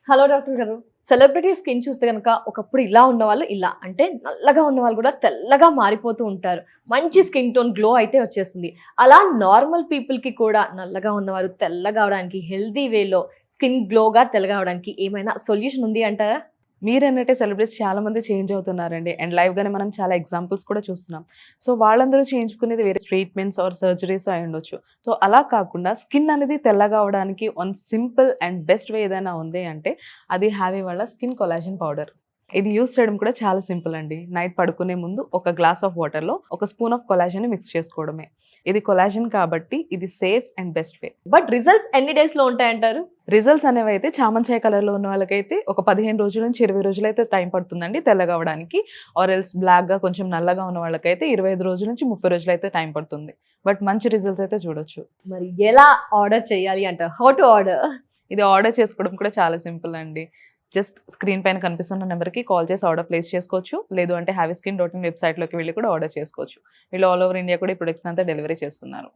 Hello doctor గారు. Celebrity skin చూస్తే గనక ఒకప్పుడు ఇలా ఉన్నవాళ్ళు ఇలా అంటే నల్లగా ఉన్నవాళ్ళు కూడా తెల్లగా మారిపోతూ ఉంటారు. మంచి స్కిన్ టోన్ గ్లో అయితే వచ్చేస్తుంది. అలా నార్మల్ పీపుల్‌కి కూడా నల్లగా ఉన్నవారు తెల్లగా అవ్వడానికి హెల్తీ వేలో స్కిన్ గ్లోగా తెల్లగా అవ్వడానికి ఏమైనా సొల్యూషన్ ఉంది అంటారా? మీరన్నట్టే సెలబ్రిటీస్ చాలా మంది చేంజ్ అవుతున్నారండి. అండ్ లైవ్‌గానే మనం చాలా ఎగ్జాంపుల్స్ కూడా చూస్తున్నాం. సో, వాళ్ళందరూ చేయించుకునేది వేరే ట్రీట్మెంట్స్ ఆర్ సర్జరీస్ అయ్యుండొచ్చు. సో, అలా కాకుండా స్కిన్ అనేది తెల్లగా అవ్వడానికి one simple and best way ఏదైనా ఉంది అంటే అది హ్యావీ వాళ్ళ స్కిన్ కొలాజన్ పౌడర్. ఇది యూజ్ చేయడం కూడా చాలా సింపుల్ అండి. నైట్ పడుకునే ముందు ఒక గ్లాస్ ఆఫ్ వాటర్‌లో ఒక స్పూన్ ఆఫ్ కొలాజన్‌ని మిక్స్ చేసుకోవడమే. ఇది కొలాజన్ కాబట్టి ఇది safe and best way. But results ఎన్ని డేస్‌లో ఉంటాయంటారు? రిజల్ట్స్ అనేవైతే చామంచాయ కలర్‌లో ఉన్న వాళ్ళకైతే ఒక 15 రోజుల నుంచి 20 రోజులైతే టైం పడుతుందండి తెల్లగా అవ్వడానికి. ఆర్ ఎల్స్ బ్లాక్‌గా కొంచెం నల్లగా ఉన్న వాళ్ళకైతే 25 రోజుల నుంచి 30 రోజులైతే టైం పడుతుంది. బట్ మంచి రిజల్ట్స్ అయితే చూడొచ్చు. మరి ఎలా ఆర్డర్ చేయాలి అంటారు? How to order? ఇది ఆర్డర్ చేసుకోవడం కూడా చాలా సింపుల్ అండి. జస్ట్ స్క్రీన్ పైన కనిపిస్తున్న నెంబర్‌కి కాల్ చేసి ఆర్డర్ ప్లేస్ చేసుకోవచ్చు. లేదు అంటే హ్యావీస్కిన్.in వెబ్‌సైట్‌లోకి వెళ్లి కూడా ఆర్డర్ చేసుకోవచ్చు. వీళ్ళు ఆల్ ఓవర్ ఇండియా కూడా ఈ ప్రొడక్ట్స్‌ని అంతా డెలివరీ చేస్తున్నారు.